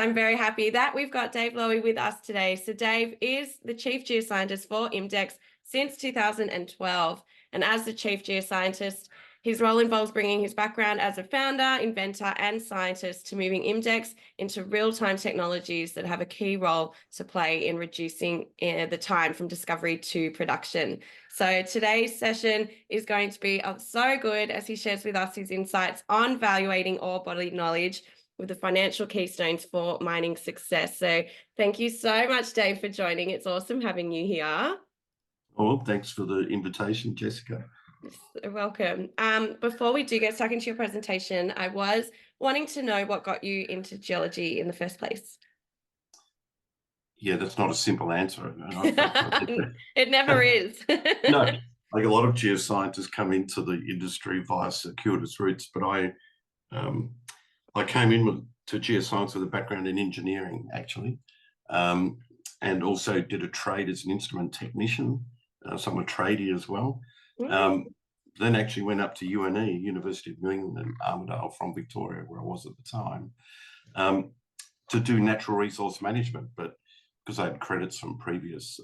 I'm very happy that we've got Dave Lawie with us today. So Dave is the Chief Geoscientist for IMDEX since 2012. And as the Chief Geoscientist, his role involves bringing his background as a founder, inventor, and scientist to moving IMDEX into real-time technologies that have a key role to play in reducing the time from discovery to production. So today's session is going to be so good as he shares with us his insights on valuating ore body knowledge with the financial keystones for mining success. So thank you so much, Dave, for joining. It's awesome having you here. Oh, thanks for the invitation, Jessica. You're welcome. Before we do get stuck into your presentation, I was wanting to know what got you into geology in the first place. Yeah, that's not a simple answer. It never is. No, like a lot of geoscientists come into the industry via circuitous routes, but I came in to geoscience with a background in engineering, actually, and also did a trade as an instrument technician, so I'm a tradie as well. Then actually went up to UNE, University of New England in Armidale from Victoria, where I was at the time, to do natural resource management. But because I had credits from previous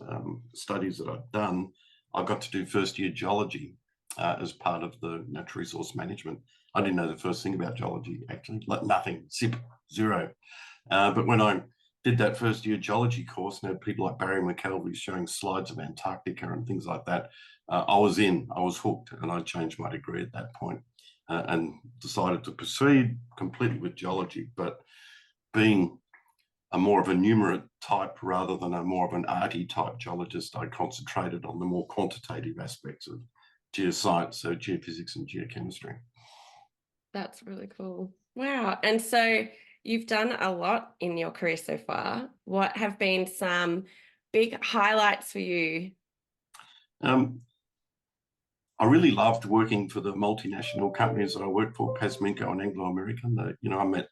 studies that I'd done, I got to do first-year geology as part of the natural resource management. I didn't know the first thing about geology, actually, like nothing, zero. But when I did that first-year geology course, and had people like Barry McKelvey showing slides of Antarctica and things like that, I was hooked, and I changed my degree at that point and decided to proceed completely with geology. But being more of a numerate type rather than more of an arty type geologist, I concentrated on the more quantitative aspects of geoscience, so geophysics and geochemistry. That's really cool. Wow. And so you've done a lot in your career so far. What have been some big highlights for you? I really loved working for the multinational companies that I worked for, Pasminco and Anglo American. I met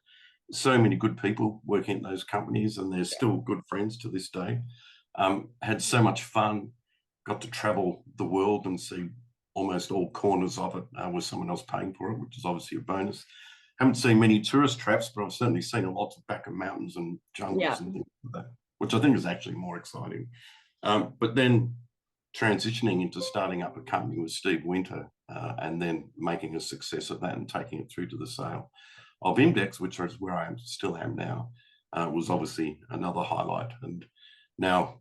so many good people working at those companies, and they're still good friends to this day. Had so much fun, got to travel the world and see almost all corners of it with someone else paying for it, which is obviously a bonus. Haven't seen many tourist traps, but I've certainly seen lots of back of mountains and jungles and things like that, which I think is actually more exciting. But then transitioning into starting up a company with Steve Winter and then making a success of that and taking it through to the sale of IMDEX, which is where I still am now, was obviously another highlight. And now,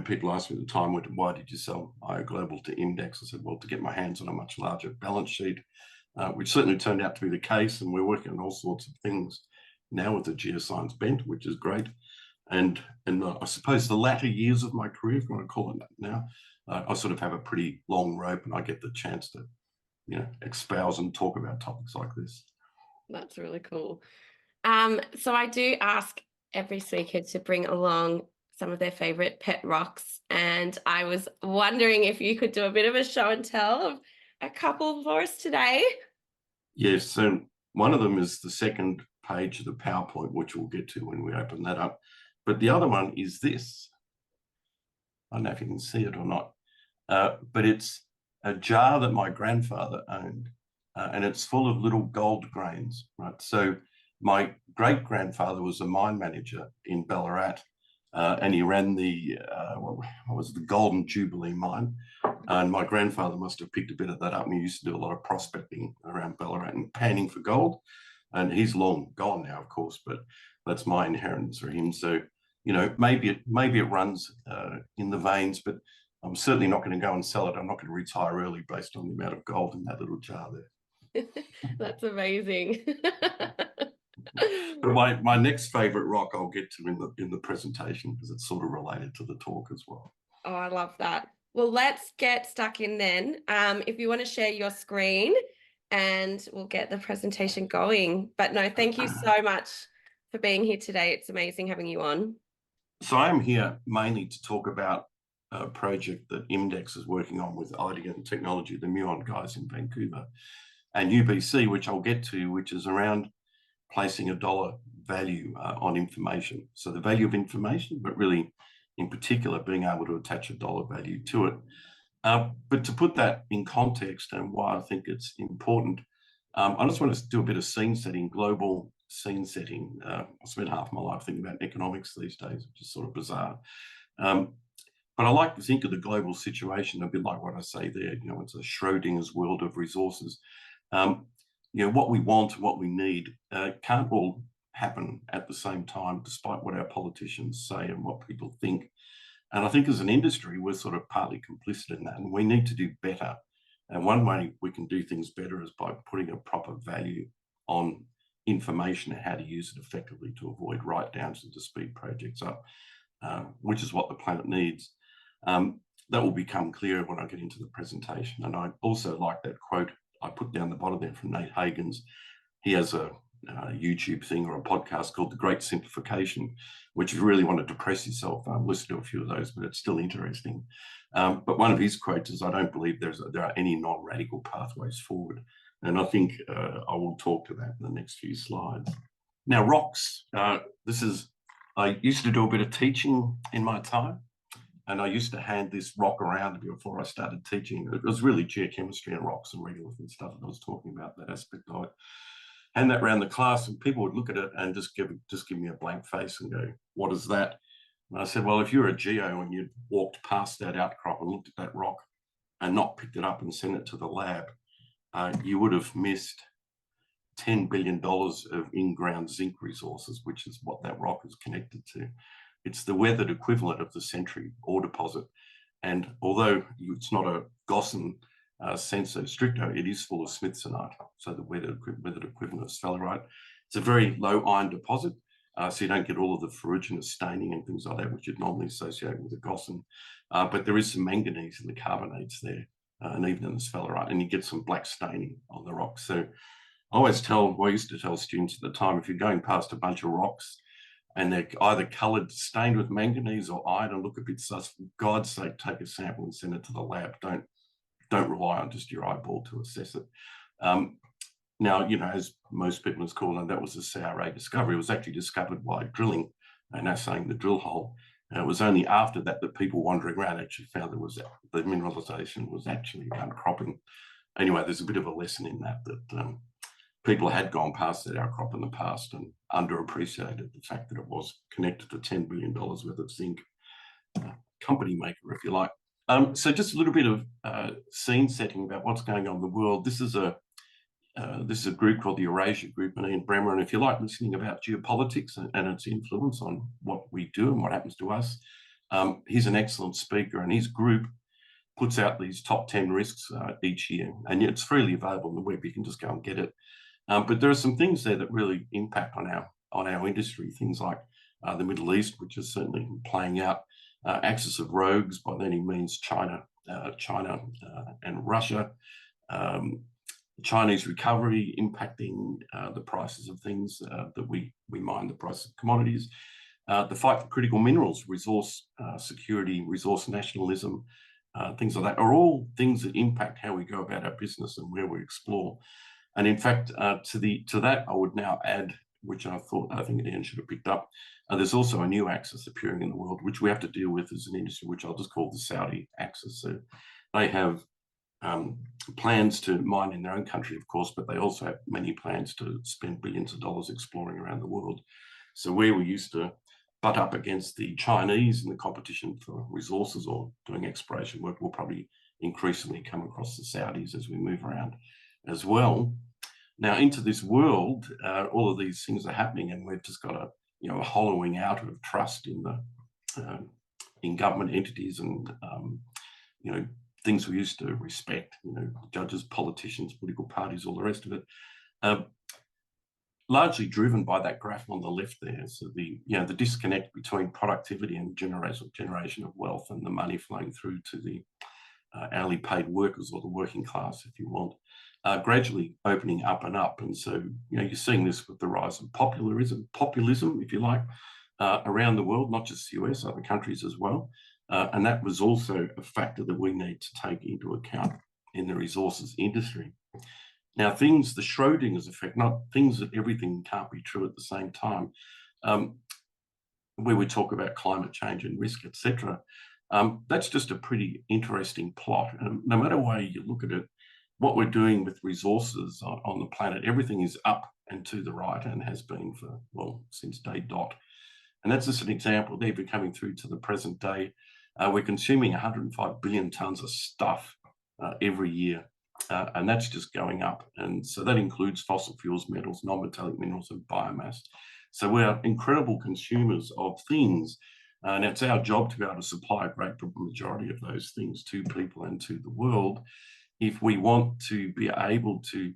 people ask me at the time, why did you sell IO Global to IMDEX? I said, well, to get my hands on a much larger balance sheet, which certainly turned out to be the case. And we're working on all sorts of things now with the geoscience bent, which is great. And I suppose the latter years of my career, if you want to call it that now, I sort of have a pretty long rope, and I get the chance to, espouse and talk about topics like this. That's really cool. So I do ask every speaker to bring along some of their favorite pet rocks, and I was wondering if you could do a bit of a show and tell of a couple for us today. Yes, so one of them is the second page of the PowerPoint, which we'll get to when we open that up. But the other one is this. I don't know if you can see it or not, but it's a jar that my grandfather owned, and it's full of little gold grains, right? So my great-grandfather was a mine manager in Ballarat, and he ran the, what was it, the Golden Jubilee mine, and my grandfather must have picked a bit of that up, and he used to do a lot of prospecting around Ballarat and panning for gold, and he's long gone now, of course, but that's my inheritance for him. So, maybe it runs in the veins, but I'm certainly not going to go and sell it. I'm not going to retire early based on the amount of gold in that little jar there. That's amazing. But my next favorite rock I'll get to in the presentation, because it's sort of related to the talk as well. Oh, I love that. Well, let's get stuck in then. If you want to share your screen, and we'll get the presentation going. But no, thank you so much for being here today. It's amazing having you on. So I'm here mainly to talk about a project that IMDEX is working on with Akin Technology, the Muon guys in Vancouver, and UBC, which I'll get to, which is around placing a dollar value on information. So the value of information, but really in particular being able to attach a dollar value to it. But to put that in context and why I think it's important, I just want to do a bit of scene setting. Global scene setting. I spent half my life thinking about economics these days, which is sort of bizarre. But I like to think of the global situation a bit like what I say there. You know, it's a Schrodinger's world of resources. You know, what we want, what we need, can't all happen at the same time, despite what our politicians say and what people think. And I think as an industry, we're sort of partly complicit in that, and we need to do better. And one way we can do things better is by putting a proper value on information and how to use it effectively to avoid write-downs and to speed projects up, which is what the planet needs. That will become clearer when I get into the presentation. And I also like that quote I put down the bottom there from Nate Hagens. He has a YouTube thing or a podcast called The Great Simplification, which if you really want to depress yourself, listen to a few of those, but it's still interesting. But one of his quotes is, I don't believe there are any non-radical pathways forward. And I think I will talk to that in the next few slides. Now, rocks. I used to do a bit of teaching in my time, and I used to hand this rock around before I started teaching. It was really geochemistry and rocks and regolith and stuff. I was talking about that aspect of it. Hand that around the class, and people would look at it and just give me a blank face and go, "What is that?" And I said, "Well, if you're a geo and you walked past that outcrop and looked at that rock and not picked it up and sent it to the lab, you would have missed $10 billion of in-ground zinc resources, which is what that rock is connected to. It's the weathered equivalent of the Century ore deposit. And although it's not a Gossan senso stricto, it is full of smithsonite, so the weathered equivalent of sphalerite. It's a very low iron deposit, so you don't get all of the ferruginous staining and things like that, which you'd normally associate with a Gossan. But there is some manganese in the carbonates there, and even in the sphalerite, and you get some black staining on the rocks. So I used to tell students at the time, if you're going past a bunch of rocks and they're either coloured, stained with manganese or iron and look a bit sus, for God's sake, take a sample and send it to the lab. Don't rely on just your eyeball to assess it. Now, you know, as most people in school know, that was a CRA discovery. It was actually discovered by drilling and assaying the drill hole. And it was only after that that people wandering around actually found the mineralisation was actually outcropping. Anyway, there's a bit of a lesson in that people had gone past that outcrop in the past and underappreciated the fact that it was connected to $10 billion worth of zinc. Company maker, if you like. So just a little bit of scene setting about what's going on in the world. This is a group called the Eurasia Group, and Ian Bremmer. And if you like listening about geopolitics and its influence on what we do and what happens to us, he's an excellent speaker, and his group puts out these top 10 risks each year, and it's freely available on the web. You can just go and get it. But there are some things there that really impact on our industry. Things like the Middle East, which is certainly playing out. Axis of rogues, by then he means China and Russia. Chinese recovery impacting the prices of things that we mine, the price of commodities. The fight for critical minerals, resource security, resource nationalism, things like that are all things that impact how we go about our business and where we explore. And in fact, to that, I would now add, which I think Ian should have picked up, there's also a new axis appearing in the world, which we have to deal with as an industry, which I'll just call the Saudi axis. So they have plans to mine in their own country, of course, but they also have many plans to spend billions of dollars exploring around the world. So where we used to butt up against the Chinese in the competition for resources or doing exploration work, we'll probably increasingly come across the Saudis as we move around as well. Now, into this world, all of these things are happening, and we've just got a hollowing out of trust in government entities and things we used to respect. Judges, politicians, political parties, all the rest of it. Largely driven by that graph on the left there. So the disconnect between productivity and generation of wealth and the money flowing through to the hourly paid workers or the working class, if you want. Gradually opening up and up. And so, you're seeing this with the rise of populism, if you like, around the world, not just the US, other countries as well. And that was also a factor that we need to take into account in the resources industry. Now, the Schrodinger's effect, not things that everything can't be true at the same time, where we talk about climate change and risk, etc. That's just a pretty interesting plot. And no matter way you look at it, what we're doing with resources on the planet, everything is up and to the right, and has been for, well, since day dot. And that's just an example there. We're coming through to the present day. We're consuming 105 billion tonnes of stuff every year, and that's just going up. And so that includes fossil fuels, metals, non-metallic minerals, and biomass. So we're incredible consumers of things, and it's our job to be able to supply a great majority of those things to people and to the world if we want to be able to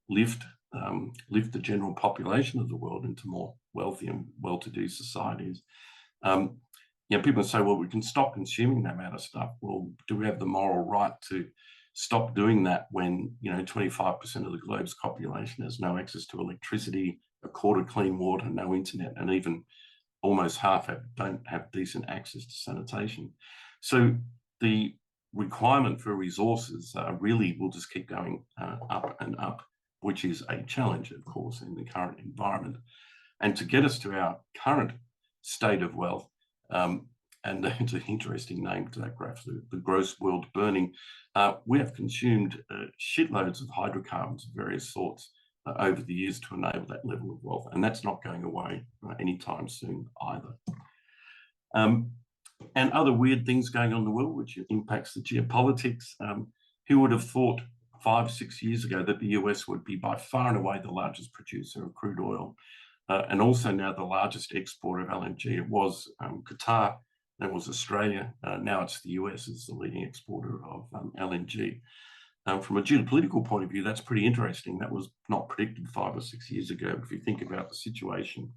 lift the general population of the world into more wealthy and well-to-do societies. People say, well, we can stop consuming that amount of stuff. Well, do we have the moral right to stop doing that when 25% of the globe's population has no access to electricity, a quarter clean water, no internet, and even almost half don't have decent access to sanitation? So the requirement for resources really will just keep going up and up, which is a challenge, of course, in the current environment. And to get us to our current state of wealth, and it's an interesting name to that graph, the gross world burning, we have consumed shitloads of hydrocarbons of various sorts over the years to enable that level of wealth. And that's not going away anytime soon either. And other weird things going on in the world, which impacts the geopolitics. Who would have thought 5-6 years ago that the US would be by far and away the largest producer of crude oil, and also now the largest exporter of LNG? It was Qatar, that was Australia. Now it's the US is the leading exporter of LNG. From a geopolitical point of view, that's pretty interesting. That was not predicted 5 or 6 years ago. If you think about the situation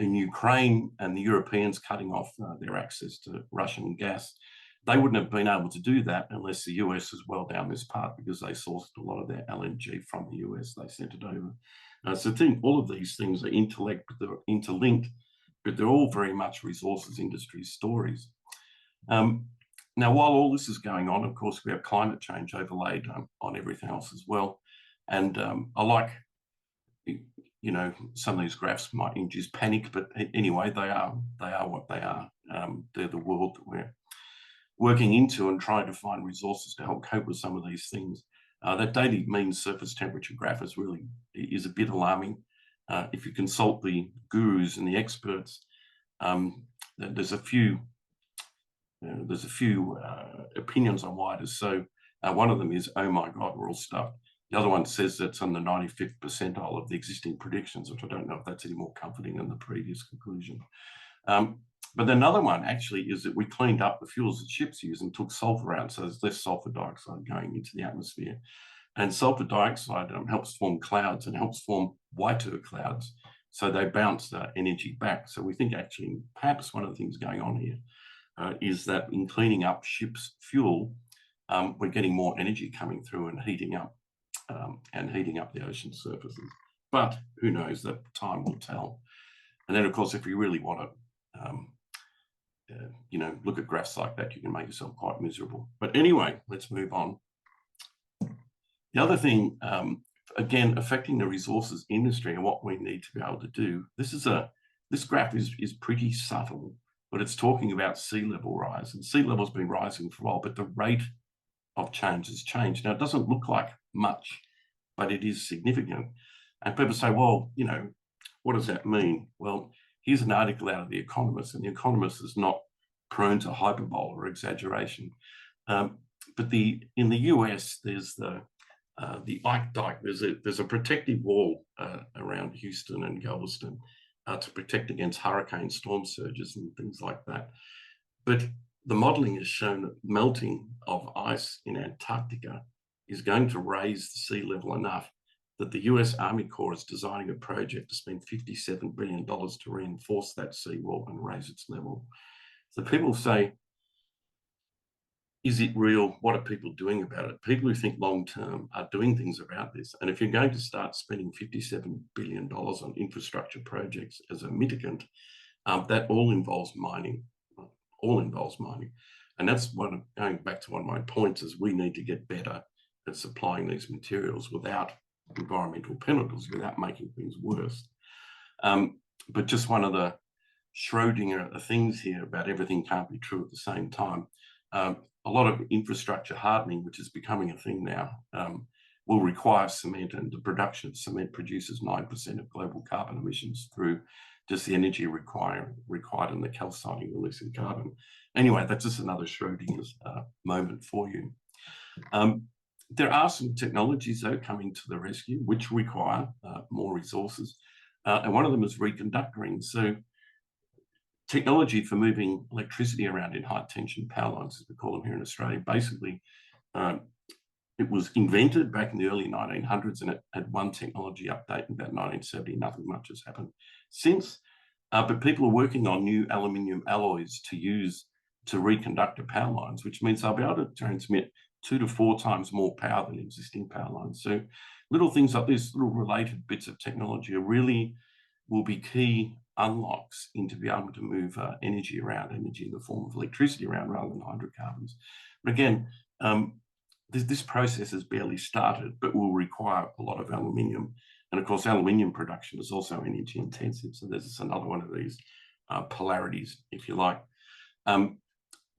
in Ukraine and the Europeans cutting off their access to Russian gas, they wouldn't have been able to do that unless the US was well down this path, because they sourced a lot of their LNG from the US. They sent it over. So I think all of these things are interlinked, but they're all very much resources industry stories. Now, while all this is going on, of course, we have climate change overlaid on everything else as well. And I like, some of these graphs might induce panic, but anyway, they are what they are. They're the world that we're working into and trying to find resources to help cope with some of these things. That daily mean surface temperature graph is a bit alarming. If you consult the gurus and the experts, there's a few opinions on why it is so. One of them is, oh my God, we're all stuffed. The other one says that's on the 95th percentile of the existing predictions, which I don't know if that's any more comforting than the previous conclusion. But another one actually is that we cleaned up the fuels that ships use and took sulfur out, so there's less sulfur dioxide going into the atmosphere. And sulfur dioxide helps form clouds and helps form whiter clouds, so they bounce the energy back. So we think actually perhaps one of the things going on here is that in cleaning up ships' fuel, we're getting more energy coming through and heating up the ocean surfaces. But who knows, that time will tell. And then, of course, if you really want to look at graphs like that, you can make yourself quite miserable. But anyway, let's move on. The other thing, again, affecting the resources industry and what we need to be able to do, this graph is pretty subtle, but it's talking about sea level rise. And sea level's been rising for a while, but the rate of change has changed. Now, it doesn't look like much, but it is significant. And people say, well, what does that mean? Well, here's an article out of The Economist, and The Economist is not prone to hyperbole or exaggeration. But in the US, there's the Ike Dike. There's a protective wall around Houston and Galveston to protect against hurricane storm surges and things like that. But the modelling has shown that melting of ice in Antarctica is going to raise the sea level enough that the US Army Corps is designing a project to spend $57 billion to reinforce that seawall and raise its level. So people say, is it real? What are people doing about it? People who think long-term are doing things about this. And if you're going to start spending $57 billion on infrastructure projects as a mitigant, that all involves mining, And that's going back to one of my points is we need to get better at supplying these materials without environmental penalties, without making things worse. But just one of the Schrodinger things here about everything can't be true at the same time. A lot of infrastructure hardening, which is becoming a thing now, will require cement, and the production of cement produces 9% of global carbon emissions through just the energy required in the calcining releasing carbon. Anyway, that's just another Schrodinger's moment for you. There are some technologies, though, coming to the rescue, which require more resources. And one of them is reconductoring. So technology for moving electricity around in high tension power lines, as we call them here in Australia, basically it was invented back in the early 1900s, and it had one technology update in about 1970. Nothing much has happened since. But people are working on new aluminium alloys to use to reconductor power lines, which means they'll be able to transmit 2 to 4 times more power than existing power lines. So little things like this, little related bits of technology really will be key unlocks into be able to move energy around, energy in the form of electricity around rather than hydrocarbons. But again, this process has barely started, but will require a lot of aluminium. And of course, aluminium production is also energy intensive. So there's just another one of these polarities, if you like.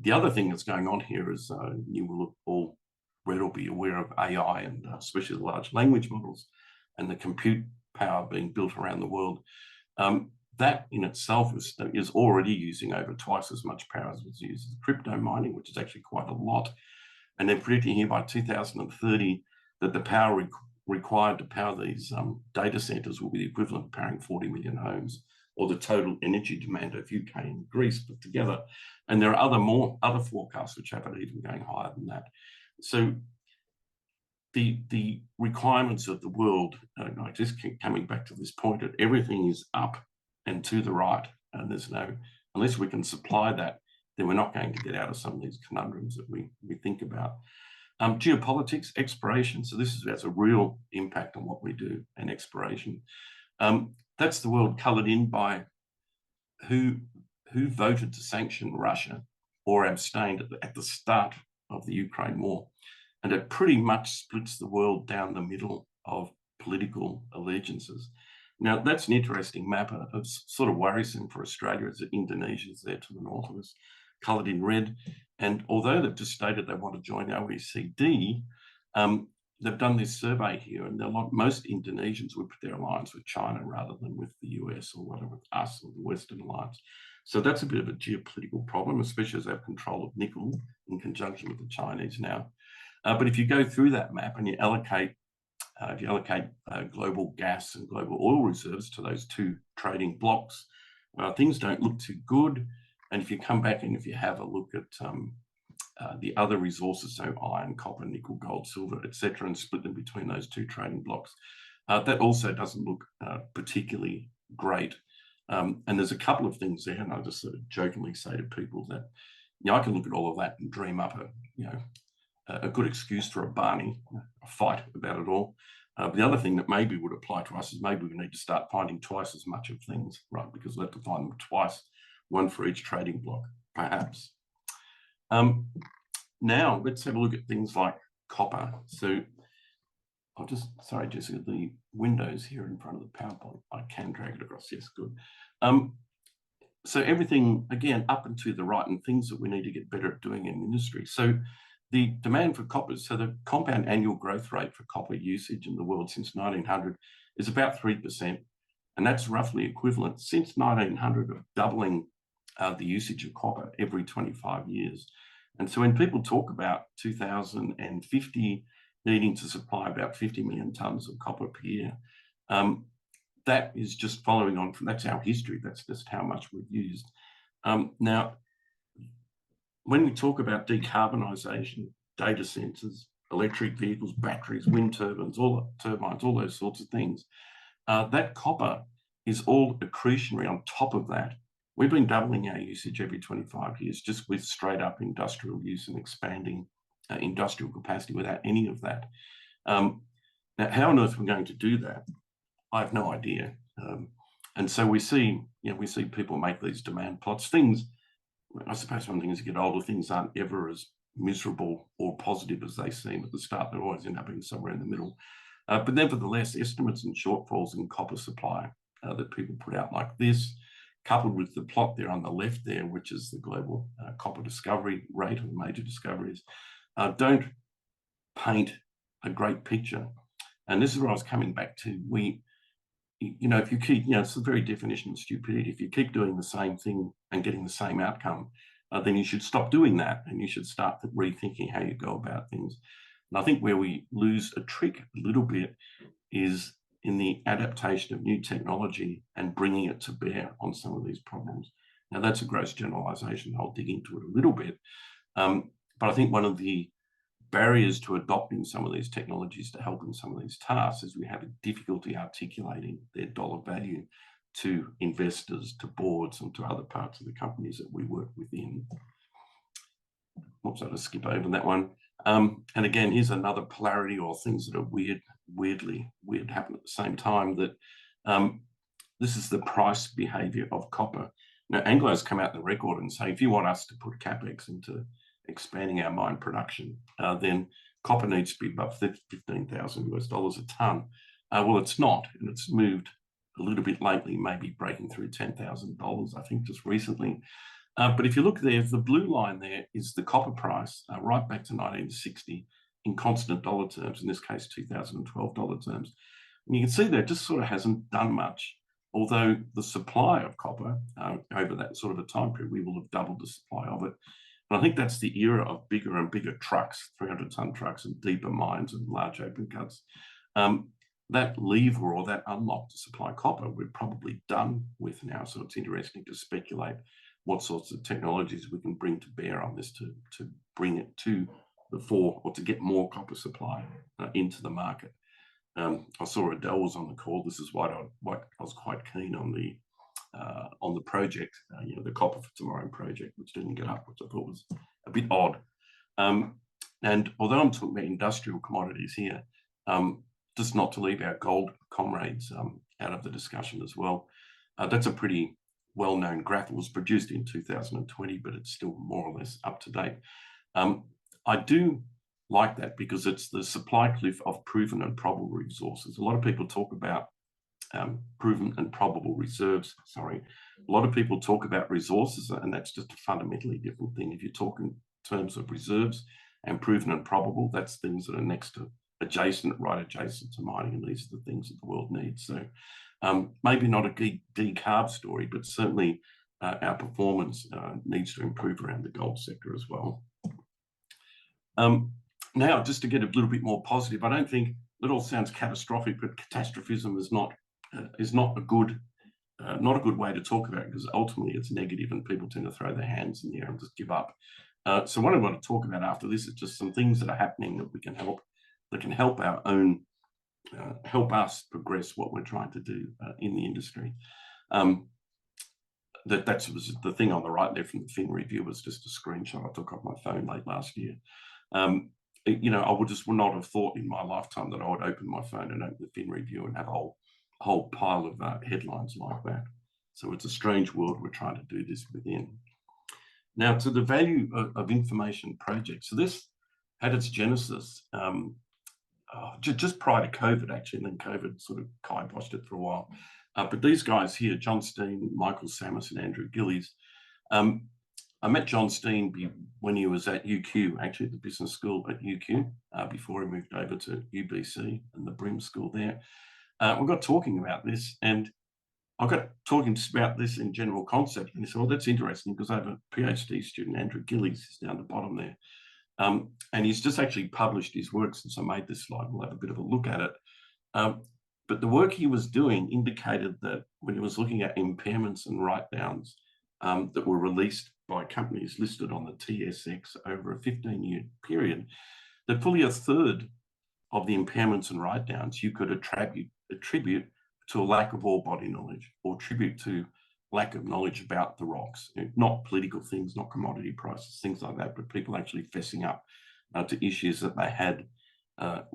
The other thing that's going on here is you will have all read or be aware of AI, and especially the large language models and the compute power being built around the world. That in itself is already using over twice as much power as was used in crypto mining, which is actually quite a lot. And they're predicting here by 2030 that the power required to power these data centers will be the equivalent of powering 40 million homes, or the total energy demand of UK and Greece put together. And there are other forecasts which have it even going higher than that. So the requirements of the world, I just keep coming back to this point, that everything is up and to the right, and there's no, unless we can supply that, then we're not going to get out of some of these conundrums that we think about. Geopolitics, exploration. So this has a real impact on what we do, and exploration. That's the world coloured in by who voted to sanction Russia or abstained at the start of the Ukraine war. And it pretty much splits the world down the middle of political allegiances. Now, that's an interesting map. It's sort of worrisome for Australia, as Indonesia's there to the north of us, coloured in red. And although they've just stated they want to join OECD, they've done this survey here, and most Indonesians would put their alliance with China rather than with the US or whatever, with us or the Western alliance. So that's a bit of a geopolitical problem, especially as they have control of nickel in conjunction with the Chinese now. But if you go through that map and you allocate, global gas and global oil reserves to those two trading blocks, things don't look too good. And if you come back and if you have a look at the other resources, so iron, copper, nickel, gold, silver, etc., and split them between those two trading blocks, that also doesn't look particularly great. And there's a couple of things there, and I just sort of jokingly say to people that, I can look at all of that and dream up a good excuse for a Barney, a fight about it all. The other thing that maybe would apply to us is maybe we need to start finding twice as much of things, right? Because we'll have to find them twice, one for each trading block, perhaps. Now, let's have a look at things like copper. So sorry, Jessica, the windows here in front of the PowerPoint, I can drag it across. Yes, good. So everything, again, up and to the right, and things that we need to get better at doing in the industry. So the demand for copper, so the compound annual growth rate for copper usage in the world since 1900 is about 3%. And that's roughly equivalent since 1900 of doubling the usage of copper every 25 years. And so when people talk about 2050 needing to supply about 50 million tonnes of copper per year, that is just following on from, that's our history, that's just how much we've used. Now, when we talk about decarbonisation, data centres, electric vehicles, batteries, wind turbines, all those sorts of things, that copper is all accretionary on top of that. We've been doubling our usage every 25 years just with straight up industrial use and expanding industrial capacity without any of that. Now, how on earth we're going to do that, I have no idea. And so we see people make these demand plots. Things, I suppose one thing as you get older, things aren't ever as miserable or positive as they seem at the start. They always end up being somewhere in the middle. But nevertheless, estimates and shortfalls in copper supply that people put out like this, coupled with the plot there on the left there, which is the global copper discovery rate of major discoveries, don't paint a great picture And this is what I was coming back to. If you keep, it's the very definition of stupidity. If you keep doing the same thing and getting the same outcome, then you should stop doing that, and you should start rethinking how you go about things. And I think where we lose a trick a little bit is in the adaptation of new technology and bringing it to bear on some of these problems. Now, that's a gross generalization. I'll dig into it a little bit. But I think one of the barriers to adopting some of these technologies to help in some of these tasks is we have a difficulty articulating their dollar value to investors, to boards, and to other parts of the companies that we work within. Oops, I'll just skip over that one. And again, here's another polarity, or things that are weird happen at the same time, that this is the price behavior of copper. Now, Anglo's come out in the record and say, if you want us to put capex into expanding our mine production, then copper needs to be above $15,000 a ton. Well, it's not, and it's moved a little bit lately, maybe breaking through $10,000, I think, just recently. But if you look there, the blue line there is the copper price right back to 1960 in constant dollar terms, in this case, 2012 dollar terms. And you can see that it just sort of hasn't done much, although the supply of copper over that sort of a time period, we will have doubled the supply of it. And I think that's the era of bigger and bigger trucks, 300-ton trucks, and deeper mines and large open cuts. That lever, or that unlock to supply copper, we're probably done with now. So it's interesting to speculate what sorts of technologies we can bring to bear on this to bring it to the fore, or to get more copper supply into the market. I saw Adele was on the call. This is why I was quite keen on the project, the Copper for Tomorrow project, which didn't get up, which I thought was a bit odd. And although I'm talking about industrial commodities here, just not to leave our gold comrades out of the discussion as well. That's a pretty well-known graph. It was produced in 2020, but it's still more or less up to date. I do like that because it's the supply cliff of proven and probable resources. A lot of people talk about proven and probable reserves. Sorry, a lot of people talk about resources, and that's just a fundamentally different thing. If you talk in terms of reserves and proven and probable, that's things that are next to right adjacent to mining, and these are the things that the world needs. So maybe not a decarb story, but certainly our performance needs to improve around the gold sector as well. Now, just to get a little bit more positive, I don't think it all sounds catastrophic, but catastrophism is not a good way to talk about it, because ultimately it's negative and people tend to throw their hands in the air and just give up. So what I want to talk about after this is just some things that are happening that we can help, that can help our own, help us progress what we're trying to do in the industry. That was the thing on the right there from the Fin review, was just a screenshot I took off my phone late last year. I would not have thought in my lifetime that I would open my phone and open the Fin review and have a whole pile of headlines like that. So it's a strange world we're trying to do this within. Now, to the value of information projects. So this had its genesis just prior to COVID, actually, and then COVID sort of kiboshed it for a while. But these guys here, John Steen, Michael Samus, and Andrew Gillies, I met John Steen when he was at UQ, actually at the business school at UQ, before he moved over to UBC and the Brim school there. We got talking about this, and I got talking about this in general concept, and he said, well, that's interesting, because I have a PhD student, Andrew Gillies, is down the bottom there. And he's just actually published his work since I made this slide. We'll have a bit of a look at it. But the work he was doing indicated that when he was looking at impairments and write-downs that were released by companies listed on the TSX over a 15-year period, that fully a third of the impairments and write-downs you could attribute to a lack of ore body knowledge, or attribute to lack of knowledge about the rocks, not political things, not commodity prices, things like that, but people actually fessing up to issues that they had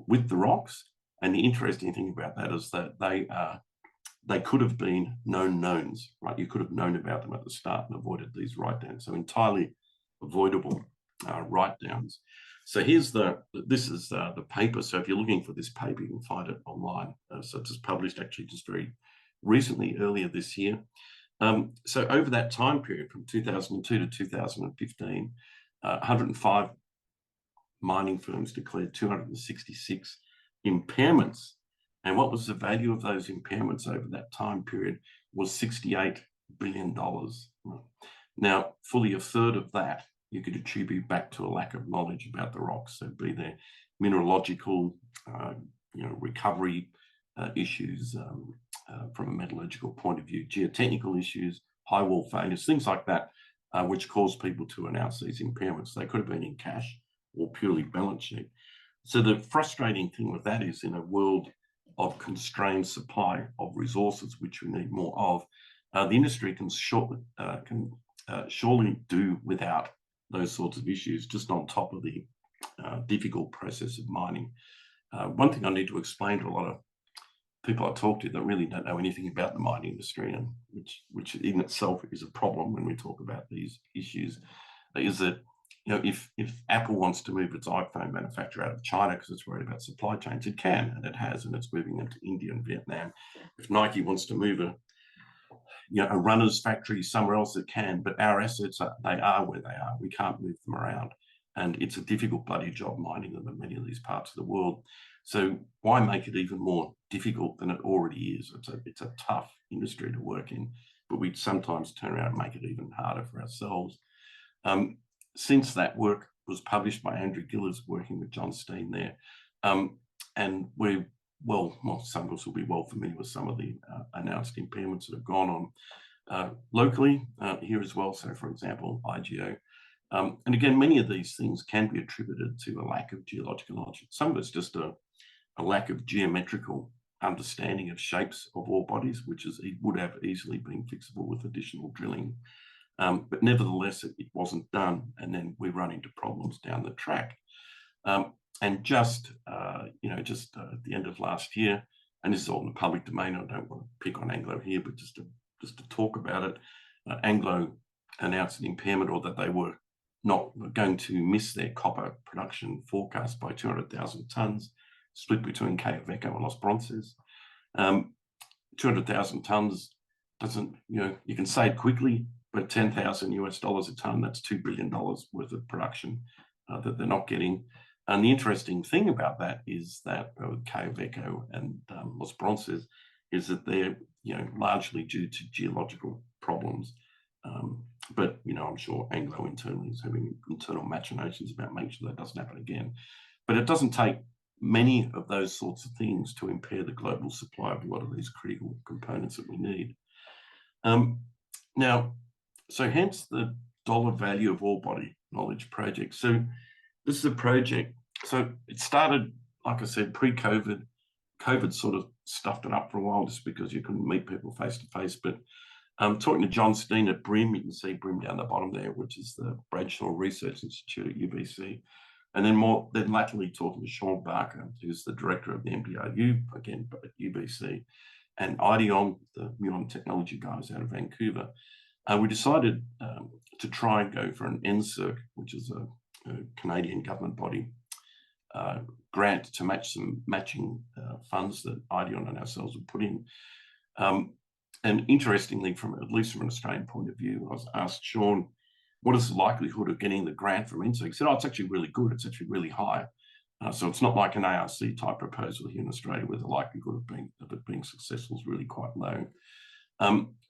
with the rocks. And the interesting thing about that is that they could have been known knowns, right? You could have known about them at the start and avoided these write-downs. So entirely avoidable write-downs. So this is the paper. So if you're looking for this paper, you can find it online. So it's just published actually just very recently, earlier this year. So over that time period, from 2002 to 2015, 105 mining firms declared 266 impairments. And what was the value of those impairments over that time period was $68 billion. Now, fully a third of that you could attribute back to a lack of knowledge about the rocks. So be there mineralogical, recovery issues from a metallurgical point of view, geotechnical issues, high wall failures, things like that, which caused people to announce these impairments. They could have been in cash or purely balance sheet. So the frustrating thing with that is, in a world of constrained supply of resources, which we need more of, the industry can surely do without those sorts of issues, just on top of the difficult process of mining. One thing I need to explain to a lot of people I talk to that really don't know anything about the mining industry, and which in itself is a problem when we talk about these issues, is that if Apple wants to move its iPhone manufacture out of China because it's worried about supply chains, it can, and it has, and it's moving them to India and Vietnam. If Nike wants to move a runner's factory somewhere else, it can, but our assets they are where they are. We can't move them around, and it's a difficult bloody job mining them in many of these parts of the world. So why make it even more difficult than it already is? It's a tough industry to work in, but we sometimes turn around and make it even harder for ourselves. Since that work was published by Andrew Gillis, working with John Steen there, and we're some of us will be well familiar with some of the announced impairments that have gone on locally here as well. So, for example, IGO. And again, many of these things can be attributed to a lack of geological knowledge. Some of it's just a lack of geometrical understanding of shapes of ore bodies, which would have easily been fixable with additional drilling. But nevertheless, it wasn't done, and then we run into problems down the track. And just at the end of last year, and this is all in the public domain, I don't want to pick on Anglo here, but just to talk about it, Anglo announced an impairment, or that they were not going to miss their copper production forecast by 200,000 tonnes, split between Quellaveco and Los Bronces. 200,000 tonnes doesn't, you can say it quickly, but $10,000 a tonne, that's $2 billion worth of production that they're not getting. And the interesting thing about that is that Quellaveco and Los Bronces is that they're largely due to geological problems. But I'm sure Anglo internally is having internal machinations about making sure that doesn't happen again. But it doesn't take many of those sorts of things to impair the global supply of a lot of these critical components that we need. So hence the dollar value of ore body knowledge project. So this is a project. So it started, like I said, pre-COVID. COVID sort of stuffed it up for a while just because you couldn't meet people face to face. But talking to John Steen at BRIM, you can see BRIM down the bottom there, which is the Bradshaw Research Institute at UBC. And then latterly talking to Sean Barker, who's the director of the MDRU, again, at UBC, and IDEON, the Muon Technology guys out of Vancouver. We decided to try and go for an NSERC, which is a Canadian government body, grant to match some matching funds that IDEON and ourselves would put in. And interestingly, at least from an Australian point of view, I was asked, Sean, what is the likelihood of getting the grant from NSERC? He said, it's actually really good. It's actually really high. So it's not like an ARC type proposal here in Australia where the likelihood of it being successful is really quite low.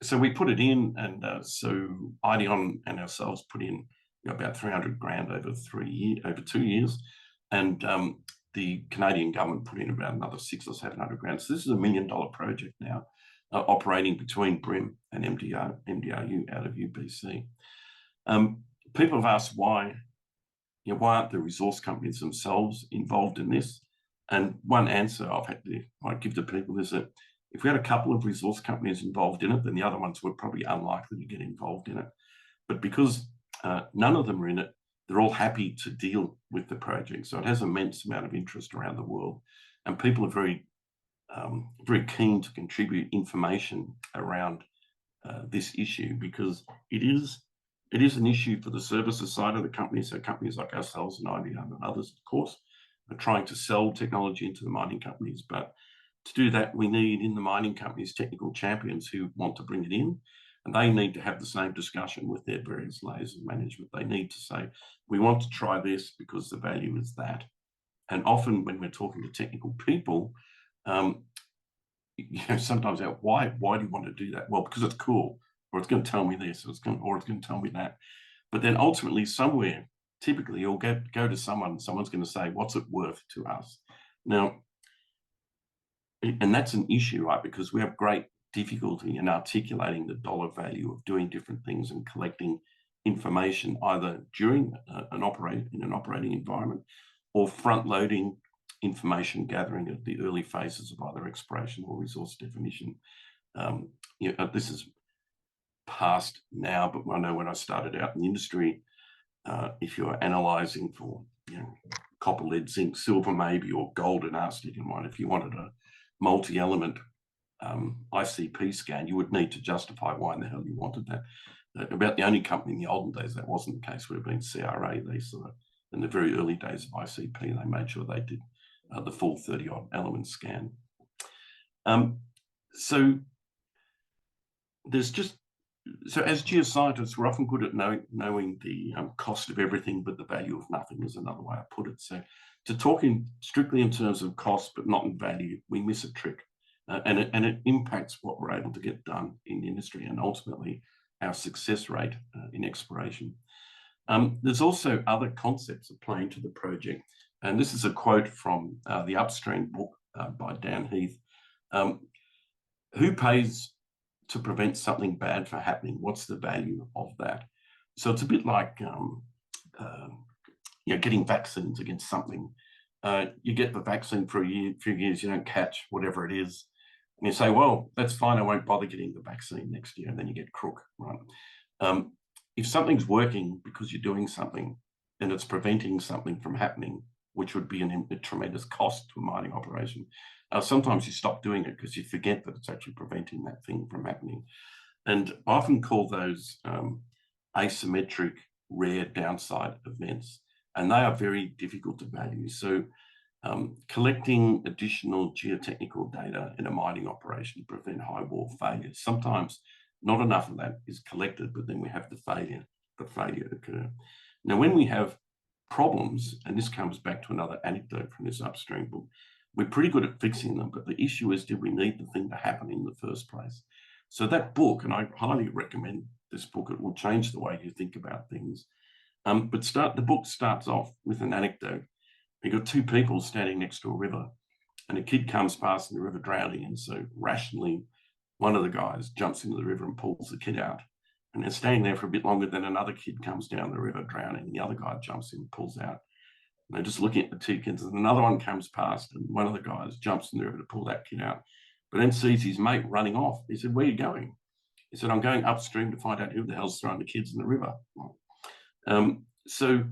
So we put it in, and so IDEON and ourselves put in about 300 grand over 2 years, and the Canadian government put in about another 600 or 700 grand. So this is $1 million project now, operating between BRIM and MDRU out of UBC. People have asked why aren't the resource companies themselves involved in this? And one answer I give to people is that if we had a couple of resource companies involved in it, then the other ones were probably unlikely to get involved in it. But because none of them are in it, they're all happy to deal with the project. So it has an immense amount of interest around the world, and people are very keen to contribute information around this issue, because it is an issue for the services side of the company. So companies like ourselves and IBM and others, of course, are trying to sell technology into the mining companies. But to do that, we need in the mining companies technical champions who want to bring it in, and they need to have the same discussion with their various layers of management. They need to say, we want to try this because the value is that. And often when we're talking to technical people, sometimes why do you want to do that? Well, because it's cool, or it's going to tell me this, or it's going to tell me that. But then ultimately somewhere, typically you'll go to someone's going to say, what's it worth to us? Now, and that's an issue, right? Because we have great difficulty in articulating the dollar value of doing different things and collecting information either during an operating environment, or front loading information gathering at the early phases of either exploration or resource definition. This is past now, but I know when I started out in the industry, if you're analysing for copper, lead, zinc, silver maybe, or gold and arsenic and wine, if you wanted a multi-element ICP scan, you would need to justify why in the hell you wanted that. About the only company in the olden days that wasn't the case would have been CRA. They sort of, in the very early days of ICP, they made sure they did the full 30-odd element scan. So as geoscientists, we're often good at knowing the cost of everything, but the value of nothing is another way I put it. So to talking strictly in terms of cost, but not in value, we miss a trick. And it impacts what we're able to get done in the industry and ultimately our success rate in exploration. There's also other concepts that play into the project. And this is a quote from the Upstream book by Dan Heath. Who pays to prevent something bad from happening? What's the value of that? So it's a bit like getting vaccines against something. You get the vaccine for a few years, you don't catch whatever it is. And you say, well, that's fine, I won't bother getting the vaccine next year. And then you get crook, right? If something's working because you're doing something and it's preventing something from happening, which would be a tremendous cost to a mining operation, sometimes you stop doing it because you forget that it's actually preventing that thing from happening. And I often call those asymmetric, rare downside events. And they are very difficult to value. So collecting additional geotechnical data in a mining operation to prevent high wall failures. Sometimes not enough of that is collected, but then we have the failure occur. Now, when we have problems, and this comes back to another anecdote from this Upstream book, we're pretty good at fixing them, but the issue is, did we need the thing to happen in the first place? So that book, and I highly recommend this book, it will change the way you think about things. But the book starts off with an anecdote. You've got two people standing next to a river, and a kid comes past in the river drowning, and so rationally, one of the guys jumps into the river and pulls the kid out. And they're staying there for a bit longer, then another kid comes down the river drowning, and the other guy jumps in and pulls out. And they're just looking at the two kids, and another one comes past, and one of the guys jumps in the river to pull that kid out, but then sees his mate running off. He said, where are you going? He said, I'm going upstream to find out who the hell's throwing the kids in the river. So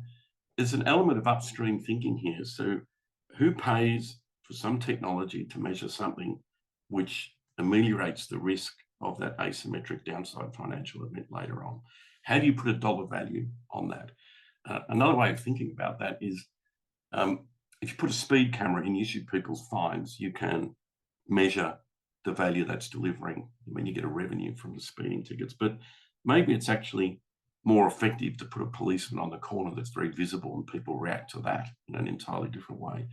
there's an element of upstream thinking here. So who pays for some technology to measure something which ameliorates the risk of that asymmetric downside financial event later on? How do you put a dollar value on that? Another way of thinking about that is if you put a speed camera in, you issue people's fines, you can measure the value that's delivering when you get a revenue from the speeding tickets. But maybe it's actually more effective to put a policeman on the corner that's very visible and people react to that in an entirely different way.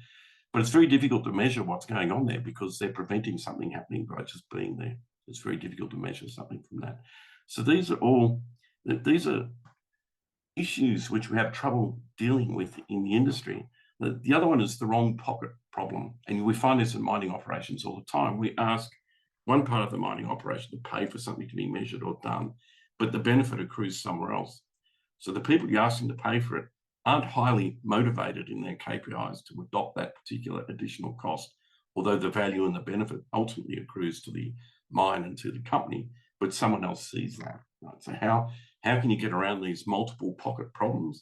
But it's very difficult to measure what's going on there because they're preventing something happening by just being there. It's very difficult to measure something from that. So these are issues which we have trouble dealing with in the industry. The other one is the wrong pocket problem. And we find this in mining operations all the time. We ask one part of the mining operation to pay for something to be measured or done, but the benefit accrues somewhere else. So the people you're asking to pay for it aren't highly motivated in their KPIs to adopt that particular additional cost, although the value and the benefit ultimately accrues to the mine and to the company, but someone else sees that. Right? So how can you get around these multiple pocket problems?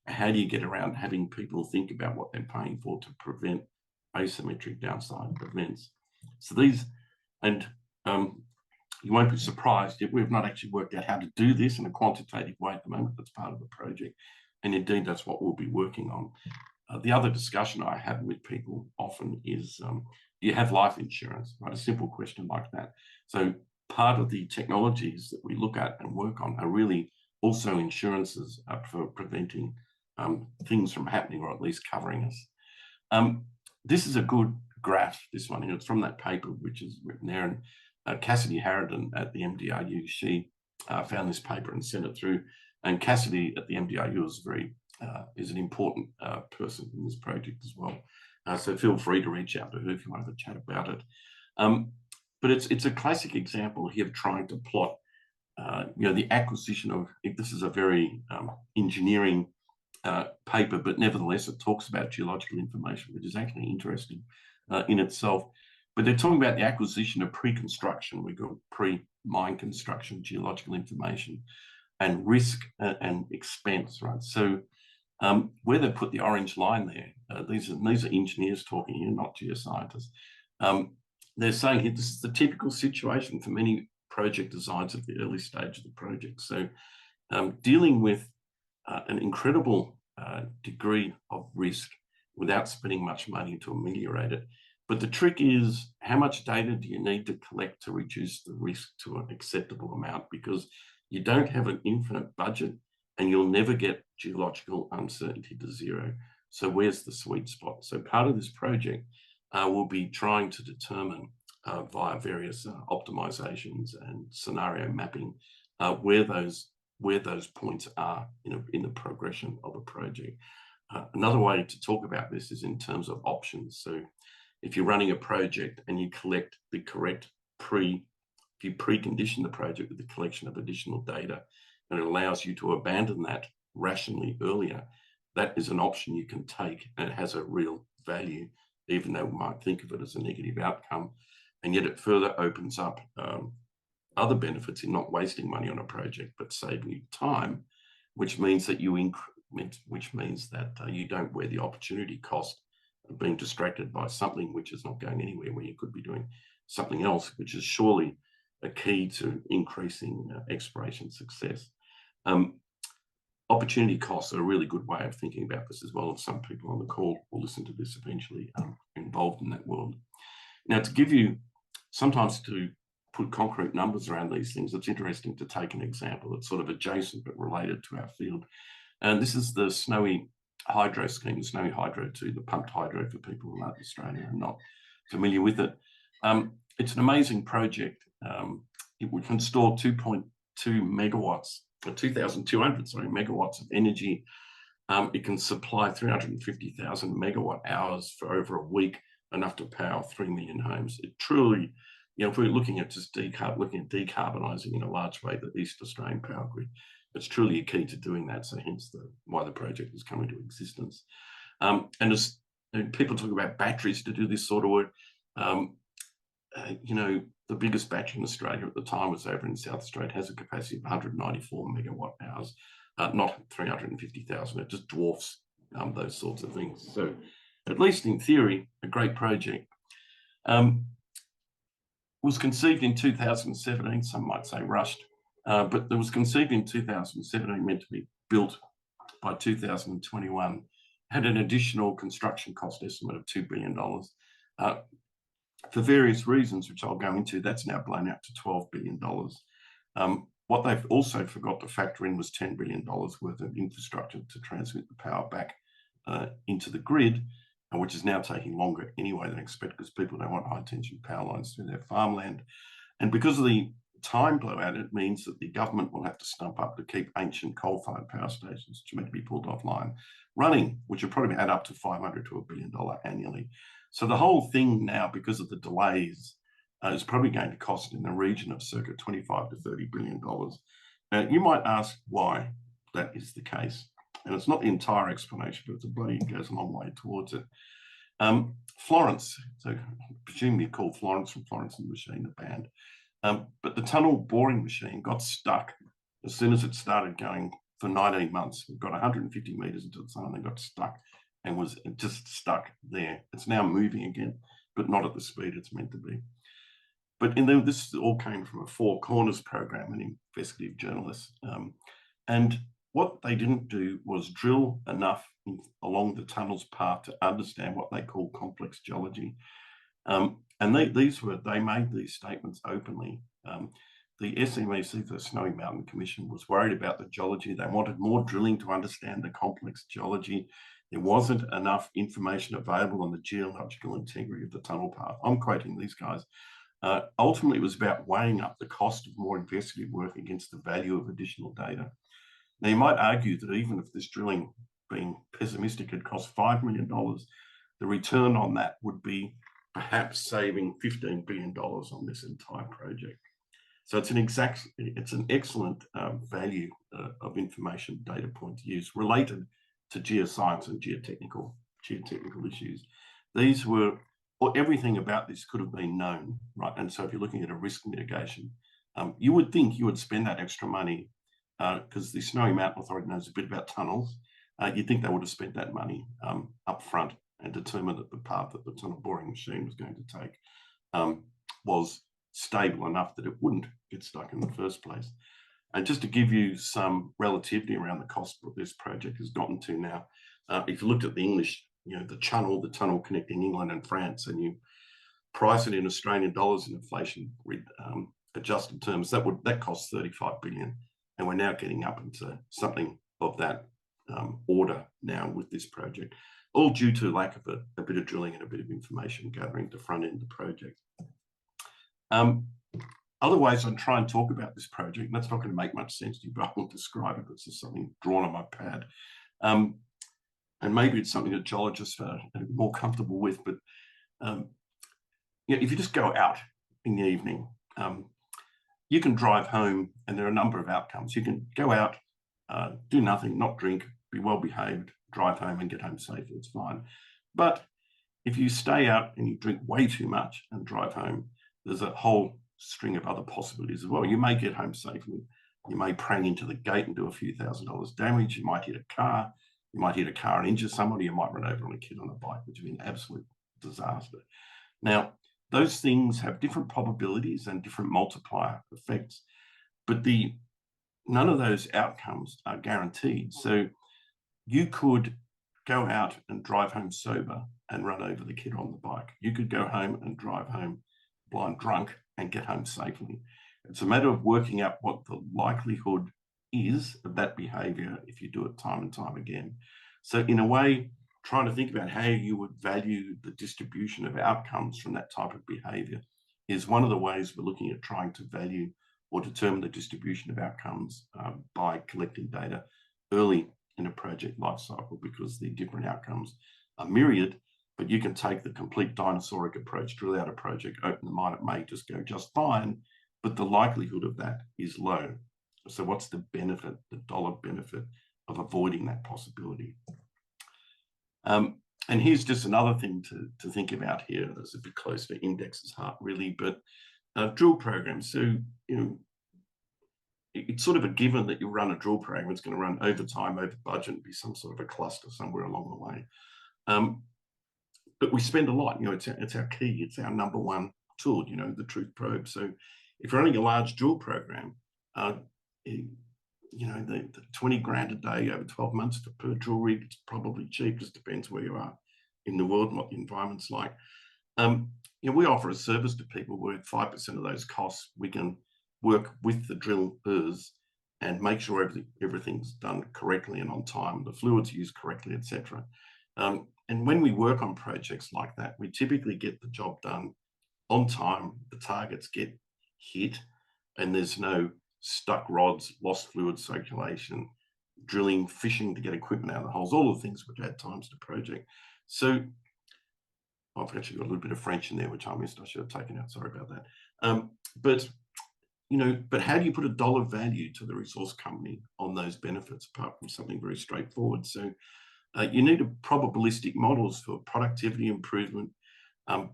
How do you get around having people think about what they're paying for to prevent asymmetric downside events? So these, and you won't be surprised yet we've not actually worked out how to do this in a quantitative way at the moment. That's part of the project. And indeed, that's what we'll be working on. The other discussion I have with people often is, do you have life insurance? Right? A simple question like that. So part of the technologies that we look at and work on are really also insurances for preventing things from happening, or at least covering us. This is a good graph, this one, and it's from that paper which is written there. And Cassidy Harridan at the MDRU, she found this paper and sent it through. And Cassidy at the MDRU is an important person in this project as well. So feel free to reach out to her if you want to have a chat about it. But it's a classic example here of trying to plot, the acquisition of, this is a very engineering paper, but nevertheless it talks about geological information, which is actually interesting in itself. But they're talking about the acquisition of pre-construction, we got pre-mine construction geological information, and risk and expense, right? So where they put the orange line there, these are engineers talking here, not geoscientists. They're saying here, this is the typical situation for many project designs at the early stage of the project. So dealing with an incredible degree of risk without spending much money to ameliorate it. But the trick is, how much data do you need to collect to reduce the risk to an acceptable amount? Because you don't have an infinite budget and you'll never get geological uncertainty to zero. So where's the sweet spot? So part of this project will be trying to determine via various optimizations and scenario mapping where those points are in the progression of a project. Another way to talk about this is in terms of options. So if you're running a project and you collect the correct if you precondition the project with the collection of additional data, and it allows you to abandon that rationally earlier, that is an option you can take, and it has a real value, even though we might think of it as a negative outcome. And yet it further opens up other benefits in not wasting money on a project, but saving you time, which means that you don't wear the opportunity cost of being distracted by something which is not going anywhere, where you could be doing something else, which is surely a key to increasing exploration success. Opportunity costs are a really good way of thinking about this as well. If some people on the call will listen to this eventually involved in that world. Now, sometimes to put concrete numbers around these things, it's interesting to take an example that's sort of adjacent but related to our field. And this is the Snowy Hydro scheme, the Snowy Hydro 2, the pumped hydro for people who aren't in Australia and not familiar with it. It's an amazing project. It would can store 2.2 megawatts, or 2,200 megawatts of energy. It can supply 350,000 megawatt hours for over a week, enough to power 3 million homes. It truly, if we're looking at just decarbonising in a large way the East Australian power grid, it's truly a key to doing that. So hence why the project has come into existence. And as people talk about batteries to do this sort of work, the biggest battery in Australia at the time was over in South Australia. It has a capacity of 194 megawatt hours, not 350,000. It just dwarfs those sorts of things. So at least in theory, a great project. Was conceived in 2017, some might say rushed, but it was conceived in 2017, meant to be built by 2021, had an additional construction cost estimate of $2 billion. For various reasons, which I'll go into, that's now blown out to $12 billion. What they've also forgot to factor in was $10 billion worth of infrastructure to transmit the power back into the grid, which is now taking longer anyway than expected, because people don't want high tension power lines through their farmland. And because of the time blowout, it means that the government will have to stump up to keep ancient coal-fired power stations, which are meant to be pulled offline, running, which will probably add up to $500 to $1 billion annually. So the whole thing now, because of the delays, is probably going to cost in the region of circa $25 to $30 billion. You might ask why that is the case. And it's not the entire explanation, but it goes a long way towards it. Florence, so presumably called Florence from Florence and the Machine, the band. But the tunnel boring machine got stuck as soon as it started going for 19 months. We've got 150 meters into the tunnel and got stuck and was just stuck there. It's now moving again, but not at the speed it's meant to be. But this all came from a Four Corners program and investigative journalists. And what they didn't do was drill enough along the tunnel's path to understand what they call complex geology. And they made these statements openly. The SMEC, the Snowy Mountain Commission, was worried about the geology. They wanted more drilling to understand the complex geology. there wasn't enough information available on the geological integrity of the tunnel path. I'm quoting these guys. Ultimately, it was about weighing up the cost of more investigative work against the value of additional data. Now, you might argue that even if this drilling, being pessimistic, had cost $5 million, the return on that would be perhaps saving $15 billion on this entire project. So it's an excellent value of information data point to use related to geoscience and geotechnical issues. These were, or everything about this could have been known, right? And so if you're looking at a risk mitigation, you would think you would spend that extra money because the Snowy Mountain Authority knows a bit about tunnels. You'd think they would have spent that money up front and determined that the path that the tunnel boring machine was going to take was stable enough that it wouldn't get stuck in the first place. And just to give you some relativity around the cost that this project has gotten to now, if you looked at the English, the tunnel connecting England and France, and you price it in Australian dollars in inflation adjusted terms, that costs 35 billion. And we're now getting up into something of that order now with this project, all due to lack of a bit of drilling and a bit of information gathering to front end the project. Other ways I try and talk about this project, and that's not going to make much sense to you, but I will describe it. It's just something drawn on my pad. And maybe it's something that geologists are more comfortable with, but if you just go out in the evening, you can drive home, and there are a number of outcomes. You can go out, do nothing, not drink, be well behaved, drive home and get home safely, it's fine. But if you stay out and you drink way too much and drive home, there's a whole string of other possibilities as well. You may get home safely. You may prang into the gate and do a few $1,000s damage. You might hit a car. You might hit a car and injure somebody. You might run over on a kid on a bike, which would be an absolute disaster. Now, those things have different probabilities and different multiplier effects, but none of those outcomes are guaranteed. So you could go out and drive home sober and run over the kid on the bike. You could go home and drive home blind drunk and get home safely. It's a matter of working out what the likelihood is of that behavior if you do it time and time again. So in a way, trying to think about how you would value the distribution of outcomes from that type of behavior is one of the ways we're looking at trying to value or determine the distribution of outcomes by collecting data early in a project life cycle, because the different outcomes are myriad, but you can take the complete dinosauric approach, drill out a project, open the mine, it may just go just fine, but the likelihood of that is low. So what's the benefit, the dollar benefit of avoiding that possibility? And here's just another thing to think about here that's a bit close to Index's heart, really, but drill programs. So, it's sort of a given that you run a drill program, it's going to run over time, over budget, and be some sort of a cluster somewhere along the way. But we spend a lot, it's our key, it's our number one tool, the truth probe. So if you're running a large drill program, the 20 grand a day over 12 months per drill rig, it's probably cheap, just depends where you are in the world and what the environment's like. We offer a service to people where 5% of those costs, we can work with the drillers and make sure everything's done correctly and on time, the fluids used correctly, etc. And when we work on projects like that, we typically get the job done on time, the targets get hit, and there's no stuck rods, lost fluid circulation, drilling, fishing to get equipment out of the holes, all the things which add times to project. So I've actually got a little bit of French in there, which I missed. I should have taken out. Sorry about that. But how do you put a dollar value to the resource company on those benefits, apart from something very straightforward? So you need probabilistic models for productivity improvement,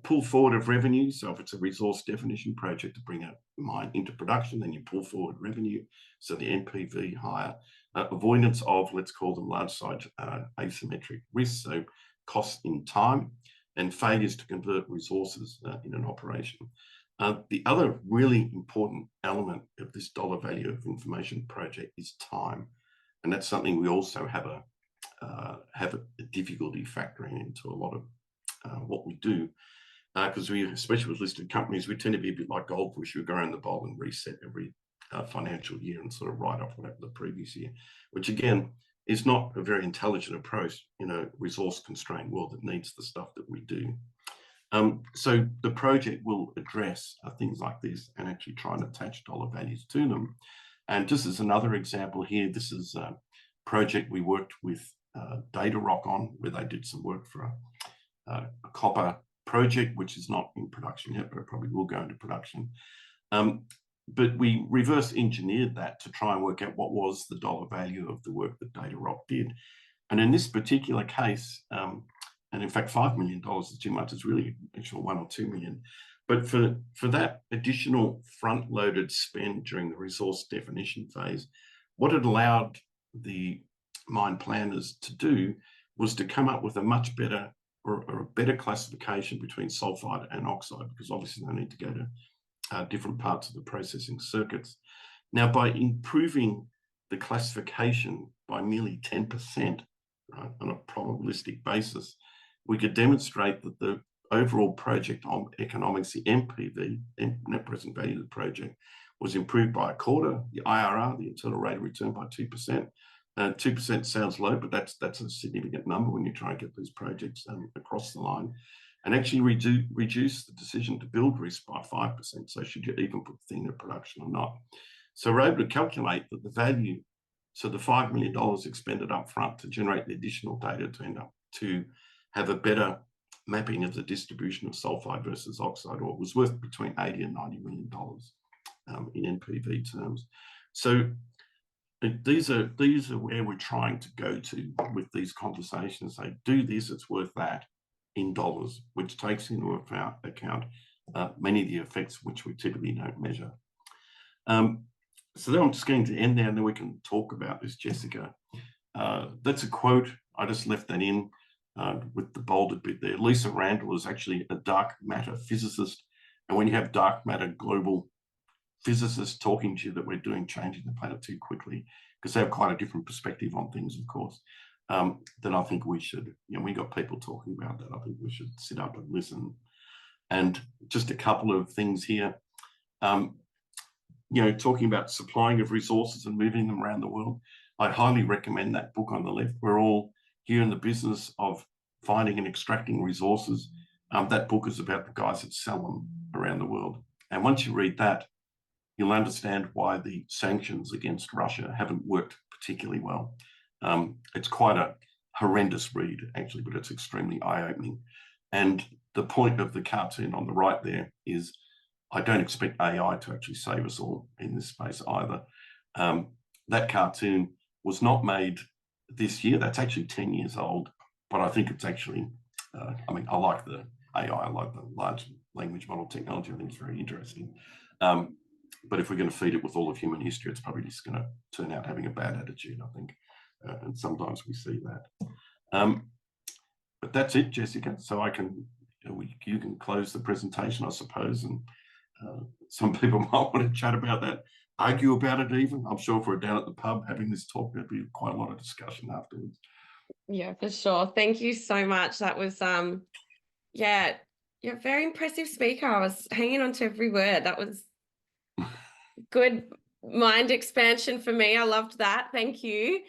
pull forward of revenue. So if it's a resource definition project to bring a mine into production, then you pull forward revenue, so the NPV higher. Avoidance of, let's call them large site asymmetric risks, so costs in time, and failures to convert resources in an operation. The other really important element of this dollar value of information project is time, and that's something we also have a difficulty factoring into a lot of what we do, because we, especially with listed companies, we tend to be a bit like goldfish. We go around the bowl and reset every financial year and sort of write off what happened the previous year, which again is not a very intelligent approach in a resource constrained world that needs the stuff that we do. So the project will address things like this and actually try and attach dollar values to them. And just as another example here, this is a project we worked with Data Rock on, where they did some work for a copper project, which is not in production yet, but it probably will go into production. But we reverse engineered that to try and work out what was the dollar value of the work that Data Rock did. And in this particular case, and in fact, $5 million is too much, it's really actual 1 or 2 million. But for that additional front-loaded spend during the resource definition phase, what it allowed the mine planners to do was to come up with a much better or a better classification between sulfide and oxide, because obviously they need to go to different parts of the processing circuits. Now, by improving the classification by merely 10%, right, on a probabilistic basis, we could demonstrate that the overall project economics, the NPV, net present value of the project, was improved by a quarter. The IRR, the internal rate of return, by 2%. 2% sounds low, but that's a significant number when you try and get these projects across the line. And actually reduce the decision to build risk by 5%. So should you even put the thing in production or not? So we're able to calculate that the value, so the $5 million expended up front to generate the additional data to end up to have a better mapping of the distribution of sulfide versus oxide, or it was worth between $80 and $90 million in NPV terms. So these are where we're trying to go to with these conversations. Say, do this, it's worth that in dollars, which takes into account many of the effects which we typically don't measure. So then I'm just going to end there, and then we can talk about this, Jessica. That's a quote. I just left that in with the bolded bit there. Lisa Randall is actually a dark matter physicist. And when you have dark matter global physicists talking to you that we're changing the planet too quickly, because they have quite a different perspective on things, of course, then I think we should, we got people talking about that. I think we should sit up and listen. And just a couple of things here. Talking about supplying of resources and moving them around the world, I highly recommend that book on the left. We're all here in the business of finding and extracting resources. That book is about the guys that sell them around the world. And once you read that, you'll understand why the sanctions against Russia haven't worked particularly well. It's quite a horrendous read, actually, but it's extremely eye-opening. And the point of the cartoon on the right there is, I don't expect AI to actually save us all in this space either. That cartoon was not made this year. That's actually 10 years old, but I think it's actually, I like the AI, I like the large language model technology. I think it's very interesting. But if we're going to feed it with all of human history, it's probably just going to turn out having a bad attitude, I think. And sometimes we see that. But that's it, Jessica. So you can close the presentation, I suppose. And some people might want to chat about that, argue about it even. I'm sure if we're down at the pub having this talk, there'd be quite a lot of discussion afterwards. Yeah, for sure. Thank you so much. That was, you're a very impressive speaker. I was hanging on to every word. That was good mind expansion for me. I loved that. Thank you.